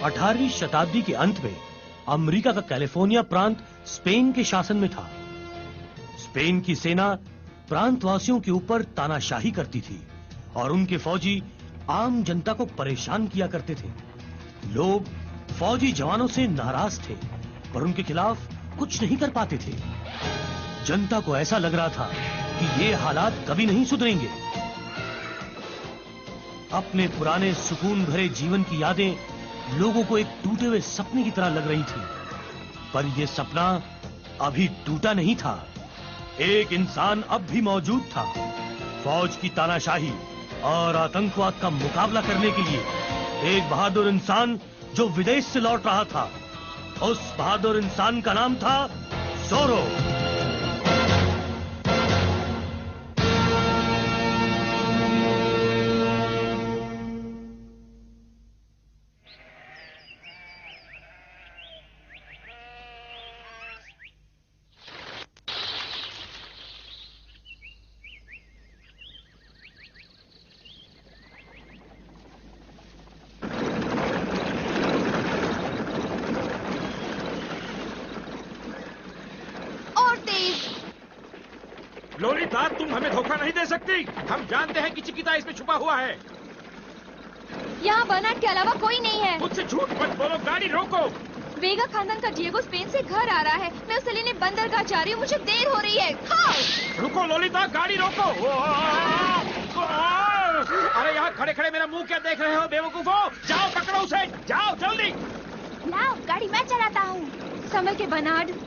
18वीं शताब्दी के अंत में अमेरिका का कैलिफोर्निया प्रांत स्पेन के शासन में था। स्पेन की सेना प्रांतवासियों के ऊपर तानाशाही करती थी और उनके फौजी आम जनता को परेशान किया करते थे। लोग फौजी जवानों से नाराज थे पर उनके खिलाफ कुछ नहीं कर पाते थे। जनता को ऐसा लग रहा था कि ये हालात कभी नहीं सुधरेंगे। अपने पुराने सुकून भरे जीवन की यादें लोगों को एक टूटे हुए सपने की तरह लग रही थी, पर यह सपना अभी टूटा नहीं था। एक इंसान अब भी मौजूद था। फौज की तानाशाही और आतंकवाद का मुकाबला करने के लिए एक बहादुर इंसान जो विदेश से लौट रहा था। उस बहादुर इंसान का नाम था ज़ोरो। लोलिता, तुम हमें धोखा नहीं दे सकती। हम जानते हैं कि चिकिता इसमें छुपा हुआ है। यहाँ बर्नार्ड के अलावा कोई नहीं है। मुझसे झूठ मत बोलो। गाड़ी रोको। वेगा खानदान का डिएगो स्पेन से घर आ रहा है। मैं उसे लेने बंदरगाह जा रही हूँ। मुझे देर हो रही है। रुको लोलिता, गाड़ी रोको। अरे यहाँ खड़े खड़े मेरा मुंह क्या देख रहे हो बेवकूफो? जाओ पकड़ो उसे, जाओ जल्दी। लाओ, गाड़ी मैं चलाता हूँ। समय के बर्नार्ड।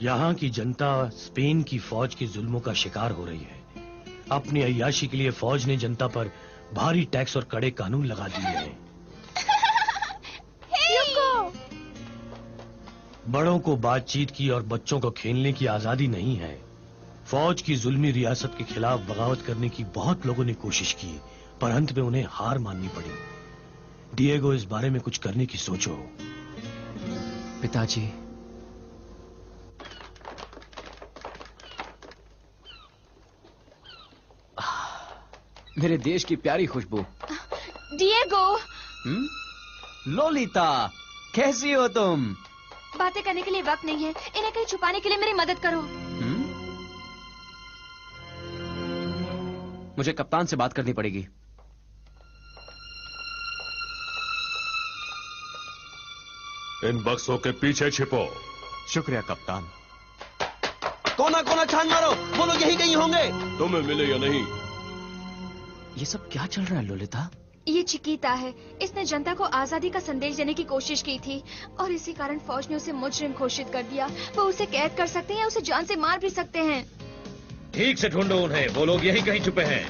यहाँ की जनता स्पेन की फौज के जुल्मों का शिकार हो रही है। अपनी अय्याशी के लिए फौज ने जनता पर भारी टैक्स और कड़े कानून लगा दिए हैं। बड़ों को बातचीत की और बच्चों को खेलने की आजादी नहीं है। फौज की जुल्मी रियासत के खिलाफ बगावत करने की बहुत लोगों ने कोशिश की, पर अंत में उन्हें हार माननी पड़ी। डिएगो, इस बारे में कुछ करने की सोचो। पिताजी, मेरे देश की प्यारी खुशबू। डिएगो। लोलिता, कैसी हो तुम? बातें करने के लिए वक्त नहीं है। इन्हें कहीं छुपाने के लिए मेरी मदद करो। मुझे कप्तान से बात करनी पड़ेगी। इन बक्सों के पीछे छिपो। शुक्रिया कप्तान। कोना कोना छान मारो, बोलो यही कहीं होंगे। तुम्हें मिले या नहीं? ये सब क्या चल रहा है लोलिता? ये चिकिता है। इसने जनता को आजादी का संदेश देने की कोशिश की थी और इसी कारण फौज ने उसे मुजरिम घोषित कर दिया। वो उसे कैद कर सकते हैं, उसे जान से मार भी सकते हैं। ठीक से ढूंढो उन्हें। वो लोग यही कहीं छुपे हैं।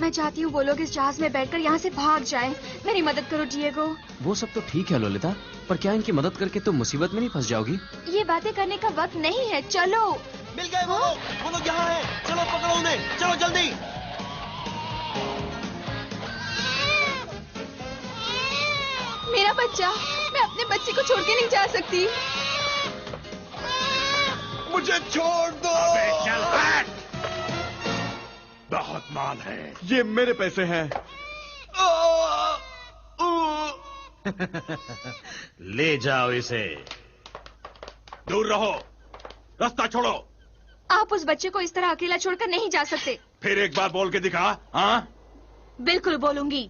मैं चाहती हूँ वो लोग इस जहाज में बैठकर यहाँ से भाग जाएं। मेरी मदद करो डिएगो। वो सब तो ठीक है लोलिता, पर क्या इनकी मदद करके तुम मुसीबत में नहीं फंस जाओगी? ये बातें करने का वक्त नहीं है। चलो। मिल गए वो लोग यहाँ हैं। चलो पकड़ो उन्हें, चलो जल्दी। मेरा बच्चा, मैं अपने बच्चे को छोड़ के नहीं जा सकती। मुझे छोड़ दो। अबे चल बैठ। बहुत माल है। ये मेरे पैसे हैं। ले जाओ इसे। दूर रहो, रास्ता छोड़ो। आप उस बच्चे को इस तरह अकेला छोड़कर नहीं जा सकते। फिर एक बार बोल के दिखा। हाँ, बिल्कुल बोलूंगी।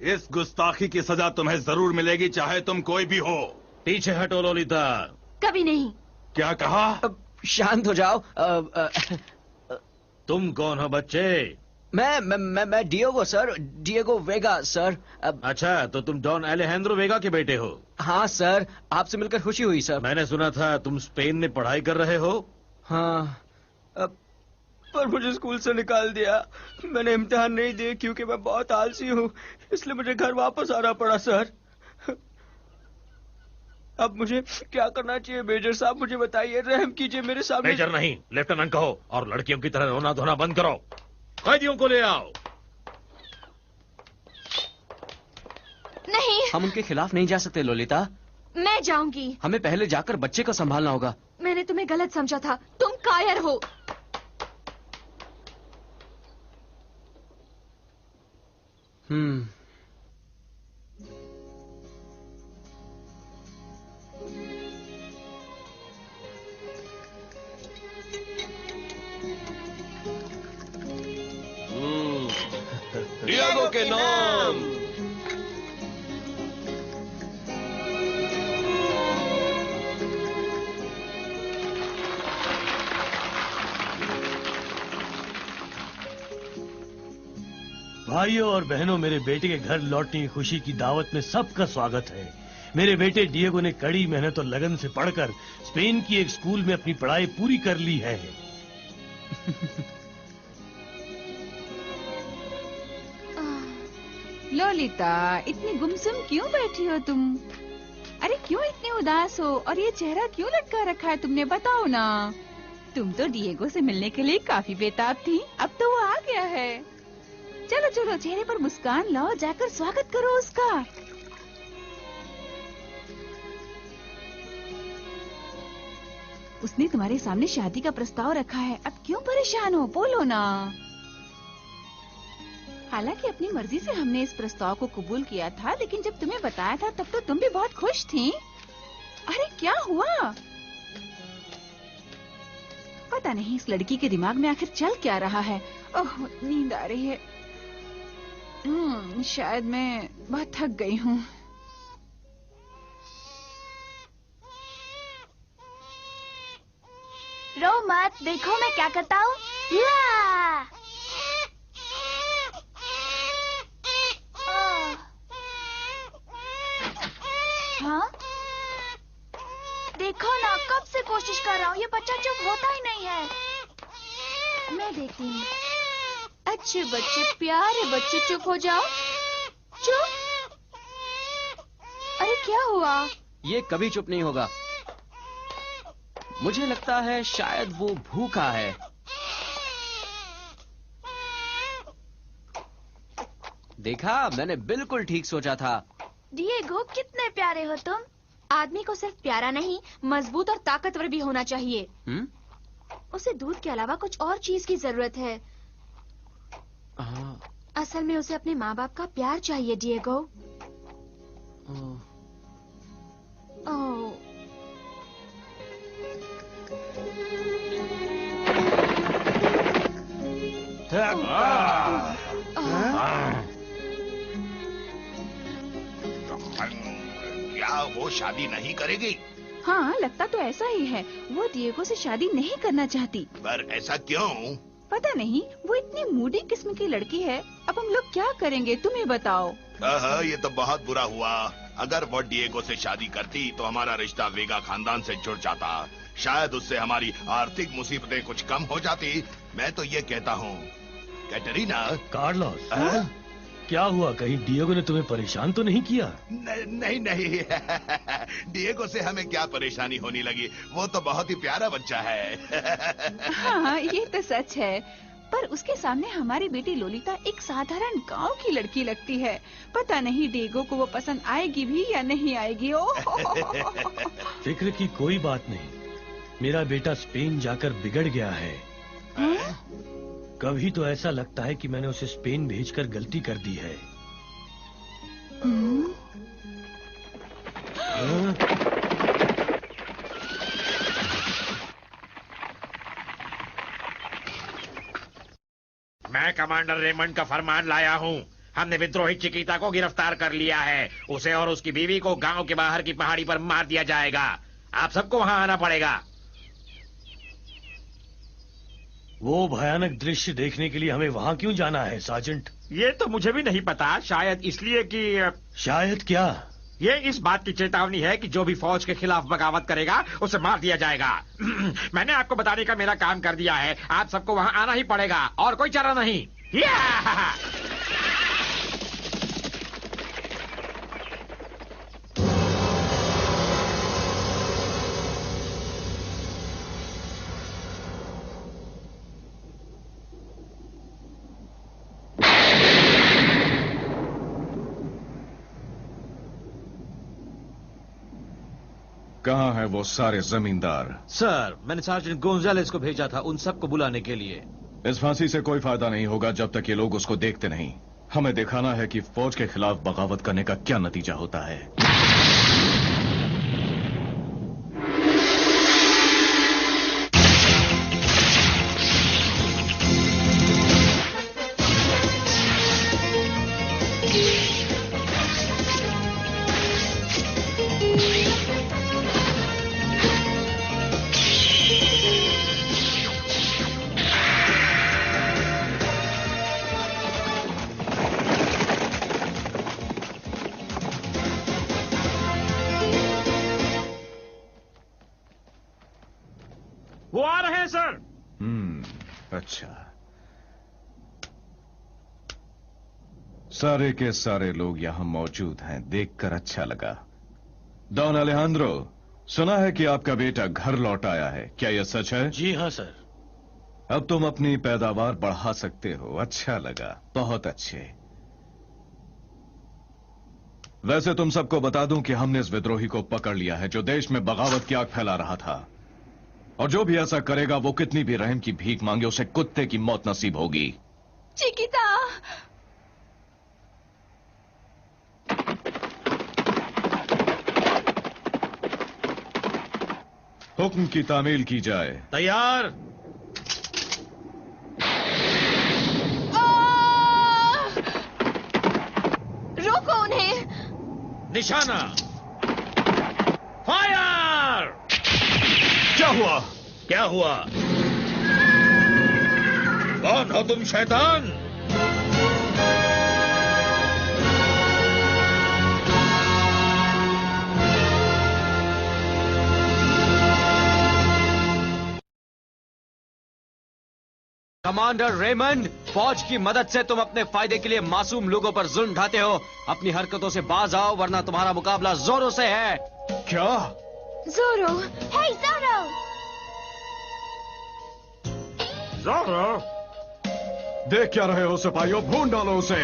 इस गुस्ताखी की सजा तुम्हें जरूर मिलेगी, चाहे तुम कोई भी हो। पीछे हटो लोलिता। कभी नहीं। क्या कहा? शांत हो जाओ। तुम कौन हो बच्चे? मैं डिएगो सर, डिएगो वेगा सर। अच्छा, तो तुम डॉन अलेजेंड्रो वेगा के बेटे हो? हाँ सर, आपसे मिलकर खुशी हुई सर। मैंने सुना था तुम स्पेन में पढ़ाई कर रहे हो। हाँ, पर मुझे स्कूल से निकाल दिया। मैंने इम्तिहान नहीं दिए क्योंकि मैं बहुत आलसी हूँ, इसलिए मुझे घर वापस आना पड़ा सर। अब मुझे क्या करना चाहिए मेजर साहब? मुझे बताइए, रहम कीजिए मेरे सामने। मेजर नहीं, लेफ्टिनेंट कहो और लड़कियों की तरह रोना धोना बंद करो। कैदियों को ले आओ। नहीं, हम उनके खिलाफ नहीं जा सकते लोलिता। मैं जाऊंगी। हमें पहले जाकर बच्चे को संभालना होगा। मैंने तुम्हें गलत समझा था, तुम कायर हो। डिएगो के नाम। भाइयों और बहनों, मेरे बेटे के घर लौटने की खुशी की दावत में सबका स्वागत है। मेरे बेटे डिएगो ने कड़ी मेहनत और लगन से पढ़कर स्पेन की एक स्कूल में अपनी पढ़ाई पूरी कर ली है। लोलिता, इतनी गुमसुम क्यों बैठी हो तुम? अरे क्यों इतनी उदास हो और ये चेहरा क्यों लटका रखा है तुमने? बताओ ना। तुम तो डिएगो से मिलने के लिए काफी बेताब थी, अब तो वो आ गया है। चलो चलो, चेहरे पर मुस्कान लाओ, जाकर स्वागत करो उसका। उसने तुम्हारे सामने शादी का प्रस्ताव रखा है, अब क्यों परेशान हो? बोलो ना। हालांकि अपनी मर्जी से हमने इस प्रस्ताव को कबूल किया था, लेकिन जब तुम्हें बताया था तब तो तुम भी बहुत खुश थी। अरे क्या हुआ? पता नहीं इस लड़की के दिमाग में आखिर चल क्या रहा है। ओह, नींद आ रही है। शायद मैं बहुत थक गई हूँ। रो मत, देखो मैं क्या करता हूँ। हाँ, देखो ना, कब से कोशिश कर रहा हूँ, ये बच्चा चुप होता ही नहीं है। मैं देखती हूँ। अच्छे बच्चे, प्यारे बच्चे, चुप हो जाओ। चुप। अरे क्या हुआ? ये कभी चुप नहीं होगा। मुझे लगता है शायद वो भूखा है। देखा, मैंने बिल्कुल ठीक सोचा था। डिएगो, कितने प्यारे हो तुम। आदमी को सिर्फ प्यारा नहीं, मजबूत और ताकतवर भी होना चाहिए। उसे दूध के अलावा कुछ और चीज की जरूरत है। असल में उसे अपने माँ बाप का प्यार चाहिए डिएगो। ओह। क्या वो शादी नहीं करेगी? हाँ, लगता तो ऐसा ही है। वो डिएगो से शादी नहीं करना चाहती। पर ऐसा क्यों? पता नहीं, वो इतनी मूडी किस्म की लड़की है। अब हम लोग क्या करेंगे, तुम ही बताओ। ये तो बहुत बुरा हुआ। अगर वो डिएगो से शादी करती तो हमारा रिश्ता वेगा खानदान से जुड़ जाता। शायद उससे हमारी आर्थिक मुसीबतें कुछ कम हो जाती। मैं तो ये कहता हूँ। कैटरीना। कार्लोस, क्या हुआ? कहीं डिएगो ने तुम्हें परेशान तो नहीं किया? नहीं नहीं डिएगो से हमें क्या परेशानी होने लगी? वो तो बहुत ही प्यारा बच्चा है। हाँ, ये तो सच है। पर उसके सामने हमारी बेटी लोलिता एक साधारण गांव की लड़की लगती है। पता नहीं डिएगो को वो पसंद आएगी भी या नहीं आएगी। फिक्र की कोई बात नहीं। मेरा बेटा स्पेन जाकर बिगड़ गया है। कभी तो ऐसा लगता है कि मैंने उसे स्पेन भेजकर गलती कर दी है। मैं कमांडर रेमंड का फरमान लाया हूँ। हमने विद्रोही चिकिता को गिरफ्तार कर लिया है। उसे और उसकी बीवी को गांव के बाहर की पहाड़ी पर मार दिया जाएगा। आप सबको वहां आना पड़ेगा। वो भयानक दृश्य देखने के लिए हमें वहां क्यों जाना है सार्जेंट? ये तो मुझे भी नहीं पता। शायद इसलिए कि शायद क्या? ये इस बात की चेतावनी है कि जो भी फौज के खिलाफ बगावत करेगा उसे मार दिया जाएगा। मैंने आपको बताने का मेरा काम कर दिया है। आप सबको वहां आना ही पड़ेगा और कोई चारा नहीं। कहाँ है वो सारे जमींदार? सर, मैंने सार्जेंट गोंजालेस को भेजा था उन सबको बुलाने के लिए। इस फांसी से कोई फायदा नहीं होगा जब तक ये लोग उसको देखते नहीं। हमें दिखाना है कि फौज के खिलाफ बगावत करने का क्या नतीजा होता है। वो आ रहे हैं सर। अच्छा। सारे के सारे लोग यहां मौजूद हैं, देखकर अच्छा लगा। डॉन अलेहांद्रो, सुना है कि आपका बेटा घर लौट आया है, क्या यह सच है? जी हाँ सर। अब तुम अपनी पैदावार बढ़ा सकते हो, अच्छा लगा, बहुत अच्छे। वैसे तुम सबको बता दूं कि हमने इस विद्रोही को पकड़ लिया है जो देश में बगावत की आग फैला रहा था, और जो भी ऐसा करेगा वो कितनी भी रहम की भीख मांगे उसे कुत्ते की मौत नसीब होगी। चिकिता, हुक्म की तामील की जाए। तैयार। रोको उन्हें। निशाना। फायर। क्या हुआ? क्या हुआ? कौन हो तुम शैतान? कमांडर रेमंड, फौज की मदद से तुम अपने फायदे के लिए मासूम लोगों पर जुल्म ढाते हो। अपनी हरकतों से बाज आओ वरना तुम्हारा मुकाबला जोरों से है। क्या? जोरो, हे जोरो। जोरो? देख क्या रहे हो सिपाहियों, भून डालो उसे।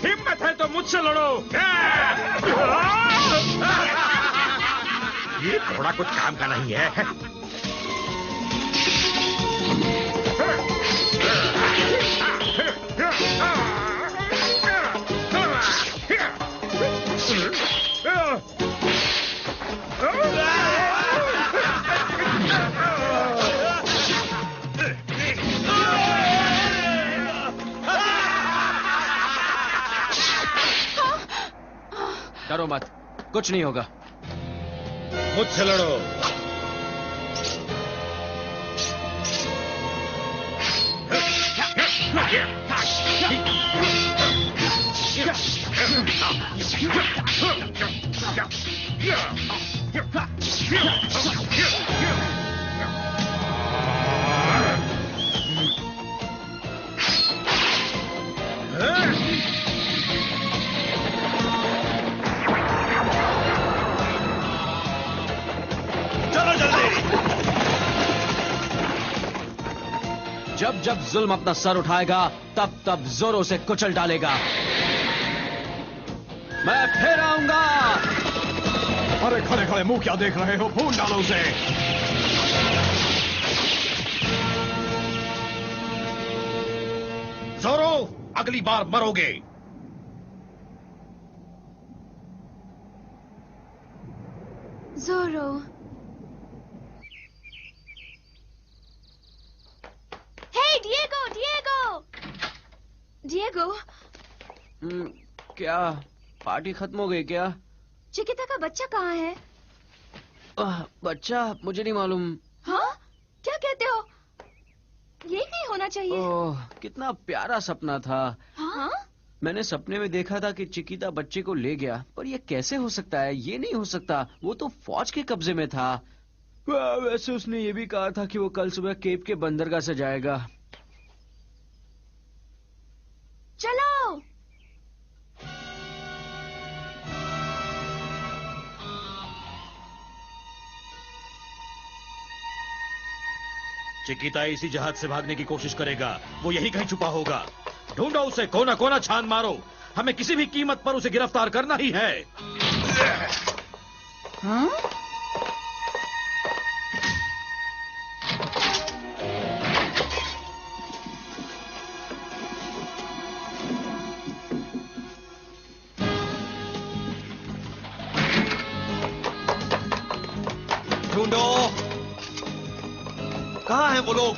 हिम्मत है तो मुझसे लड़ो। ये थोड़ा कुछ काम का नहीं है। डरो मत, कुछ नहीं होगा। मुझसे लड़ो। जब जब जुल्म अपना सर उठाएगा तब तब जोरों से कुचल डालेगा। मैं फिर आऊंगा। अरे खड़े खड़े मुंह क्या देख रहे हो, भून डालो उसे। जोरो, अगली बार मरोगे। जोरो, हे डिएगो, डिएगो, डिएगो। क्या पार्टी खत्म हो गई क्या? चिकिता का बच्चा कहाँ है? बच्चा मुझे नहीं मालूम। हाँ? क्या कहते हो? ये नहीं होना चाहिए। ओह, कितना प्यारा सपना था। हाँ? मैंने सपने में देखा था कि चिकिता बच्चे को ले गया, पर ये कैसे हो सकता है? ये नहीं हो सकता, वो तो फौज के कब्जे में था। वैसे उसने ये भी कहा था कि वो कल सुबह केप के बंदरगाह से जाएगा। चलो। चिकिता इसी जहाज से भागने की कोशिश करेगा। वो यहीं कहीं छुपा होगा। ढूंढो उसे, कोना कोना छान मारो। हमें किसी भी कीमत पर उसे गिरफ्तार करना ही है। हाँ? ढूंढो, कहाँ हैं वो लोग?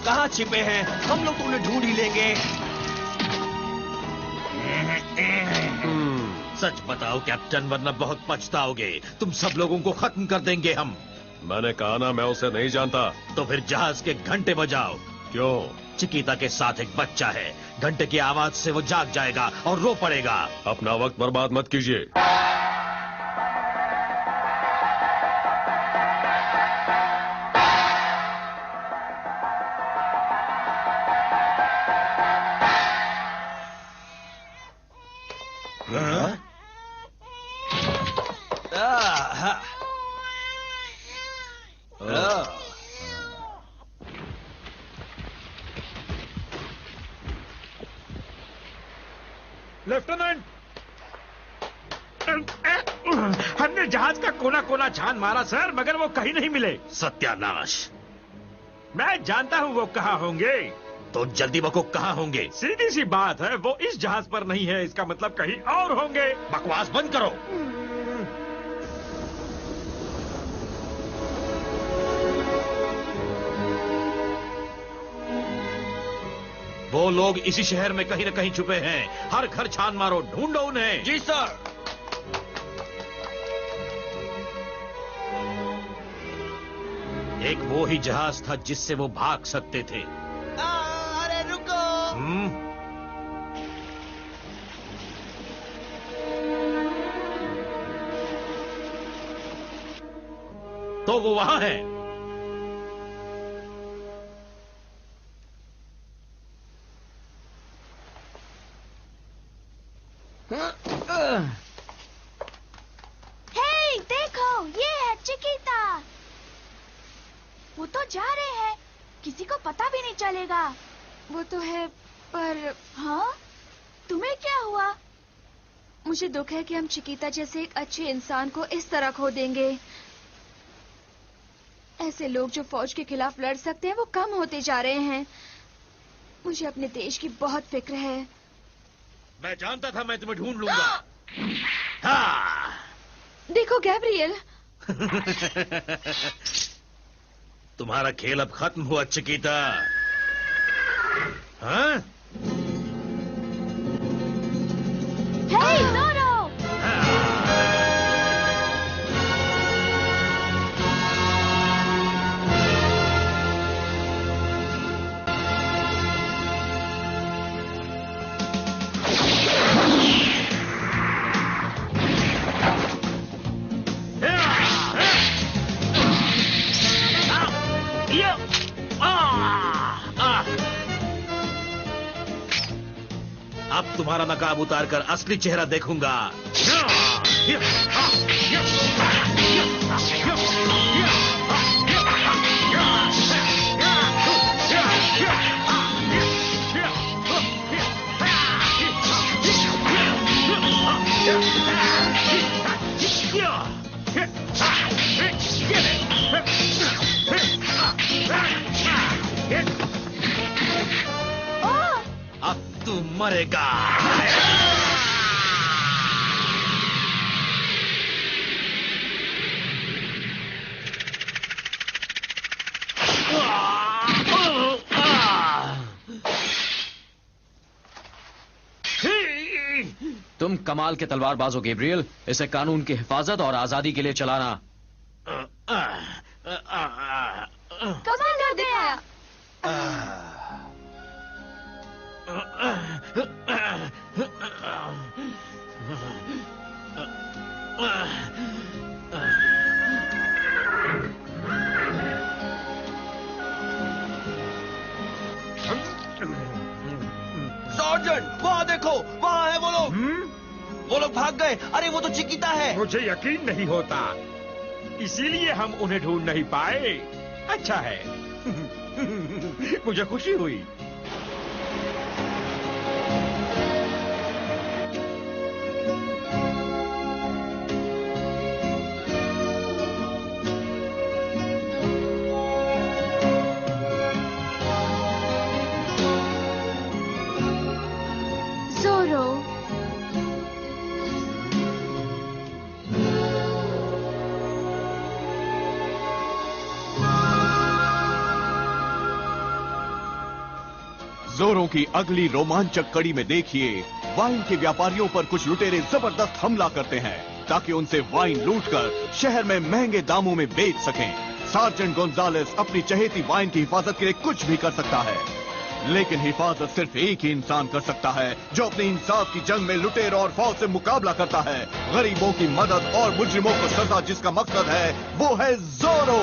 कहाँ छिपे हैं? हम लोग तो उन्हें ढूंढ ही लेंगे। सच बताओ कैप्टन, वरना बहुत पछताओगे। तुम सब लोगों को खत्म कर देंगे हम। मैंने कहा ना, मैं उसे नहीं जानता। तो फिर जहाज के घंटे बजाओ। क्यों? चिकिता के साथ एक बच्चा है। घंटे की आवाज से वो जाग जाएगा और रो पड़ेगा। अपना वक्त बर्बाद मत कीजिए। लेफ्टिनेंट, हमने जहाज का कोना कोना छान मारा सर, मगर वो कहीं नहीं मिले। सत्यानाश! मैं जानता हूँ वो कहाँ होंगे। तो जल्दी बको, कहाँ होंगे? सीधी सी बात है, वो इस जहाज पर नहीं है। इसका मतलब कहीं और होंगे। बकवास बंद करो। वो लोग इसी शहर में कहीं न कहीं छुपे हैं। हर घर छान मारो, ढूंढो उन्हें। जी सर। एक वो ही जहाज था जिससे वो भाग सकते थे। अरे रुको। तो वो वहां है। हे, देखो, ये है चिकिता। वो तो जा रहे हैं, किसी को पता भी नहीं चलेगा। वो तो है, पर हाँ, तुम्हें क्या हुआ? मुझे दुख है कि हम चिकिता जैसे एक अच्छे इंसान को इस तरह खो देंगे। ऐसे लोग जो फौज के खिलाफ लड़ सकते हैं वो कम होते जा रहे हैं। मुझे अपने देश की बहुत फिक्र है। मैं जानता था मैं तुम्हें ढूंढ लूंगा। हाँ। देखो गैब्रियल। तुम्हारा खेल अब खत्म हुआ चिकिता। हाँ? हे, नोरो! अब तुम्हारा नकाब उतार कर असली चेहरा देखूंगा। अब तू मरेगा। तुम कमाल के तलवारबाज हो गैब्रियल। इसे कानून की हिफाजत और आजादी के लिए चलाना। कमाल कर दिया। सार्जेंट वहाँ देखो, वहाँ है वो लोग भाग गए। अरे वो तो चिकिता है। मुझे यकीन नहीं होता, इसीलिए हम उन्हें ढूंढ नहीं पाए। अच्छा है। मुझे खुशी हुई। जोरो की अगली रोमांचक कड़ी में देखिए, वाइन के व्यापारियों पर कुछ लुटेरे जबरदस्त हमला करते हैं ताकि उनसे वाइन लूटकर शहर में महंगे दामों में बेच सकें। सार्जेंट गोंजालेस अपनी चहेती वाइन की हिफाजत के लिए कुछ भी कर सकता है, लेकिन हिफाजत सिर्फ एक ही इंसान कर सकता है जो अपनी इंसाफ की जंग में लुटेरों और फौज से मुकाबला करता है। गरीबों की मदद और मुजरिमों को सजा जिसका मकसद है वो है जोरो।